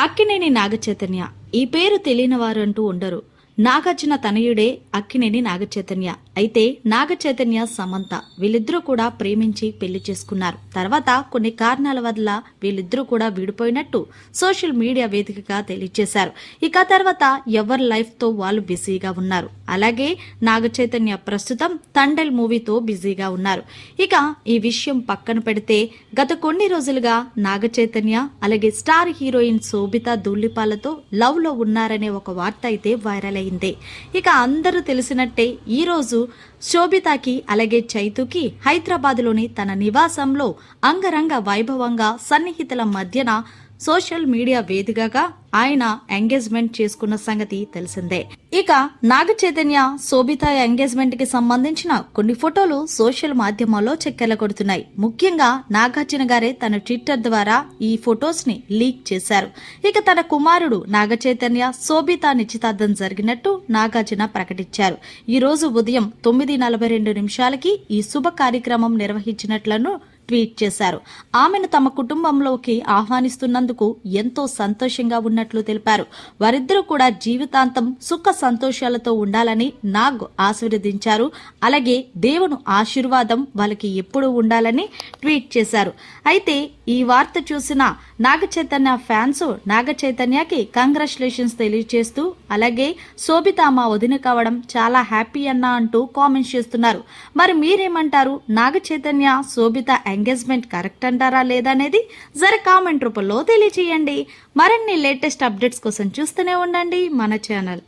అక్కినేని నాగచైతన్య ఈ పేరు తెలియని వారు అంటూ ఉండరు. నాగార్జున తనయుడే అక్కినేని నాగచైతన్య. అయితే నాగచైతన్య సమంత వీళ్ళిద్దరూ కూడా ప్రేమించి పెళ్లి చేసుకున్నారు. తర్వాత కొన్ని కారణాల వల్ల వీళ్ళిద్దరూ కూడా విడిపోయినట్టు సోషల్ మీడియా వేదికగా తెలియజేశారు. ఇక తర్వాత ఎవరి లైఫ్ తో వాళ్ళు బిజీగా ఉన్నారు. అలాగే నాగచైతన్య ప్రస్తుతం తండెల్ మూవీతో బిజీగా ఉన్నారు. ఇక ఈ విషయం పక్కన పెడితే గత కొన్ని రోజులుగా నాగచైతన్య అలాగే స్టార్ హీరోయిన్ శోభితా ధూళిపాలతో లవ్ లో ఉన్నారనే ఒక వార్త అయితే వైరల్ అయింది. ఇక అందరూ తెలిసినట్టే ఈ రోజు శోభితాకి అలాగే చైతుకి హైదరాబాద్లోని తన నివాసంలో అంగరంగ వైభవంగా సన్నిహితుల మధ్యన సోషల్ మీడియా వేదికగా ఆయన ఎంగేజ్మెంట్ చేసుకున్న సంగతి తెలిసిందే. ఇక నాగచైతన్య శోభిత ఎంగేజ్మెంట్ కి సంబంధించిన కొన్ని ఫోటోలు సోషల్ మాధ్యమాల్లో చక్కెర్ల కొడుతున్నాయి. ముఖ్యంగా నాగార్జున గారే తన ట్విట్టర్ ద్వారా ఈ ఫొటోస్ ని లీక్ చేశారు. ఇక తన కుమారుడు నాగచైతన్య శోభిత నిశ్చితార్థం జరిగినట్టు నాగార్జున ప్రకటించారు. ఈ రోజు ఉదయం 9:42 ఈ శుభ కార్యక్రమం నిర్వహించినట్లను ట్వీట్ చేశారు. ఆమెను తమ కుటుంబంలోకి ఆహ్వానిస్తున్నందుకు ఎంతో సంతోషంగా ఉన్నట్లు తెలిపారు. వారిద్దరూ కూడా జీవితాంతం సుఖ సంతోషాలతో ఉండాలని నాగ్ ఆశీర్వదించారు. అలాగే దేవుని ఆశీర్వాదం వాళ్ళకి ఎప్పుడూ ఉండాలని ట్వీట్ చేశారు. అయితే ఈ వార్త చూసిన నాగచైతన్య ఫ్యాన్స్ నాగచైతన్యకి కంగ్రాచులేషన్స్ తెలియజేస్తూ అలాగే శోభిత మా వదిన కావడం చాలా హ్యాపీ అన్నా అంటూ కామెంట్స్ చేస్తున్నారు. మరి మీరేమంటారు? నాగచైతన్య శోభిత ఎంగేజ్మెంట్ కరెక్ట్ అంటారా లేదా అనేది జర కామెంట్ రూపంలో తెలియజేయండి. మరిన్ని లేటెస్ట్ అప్డేట్స్ కోసం చూస్తూనే ఉండండి మన ఛానల్.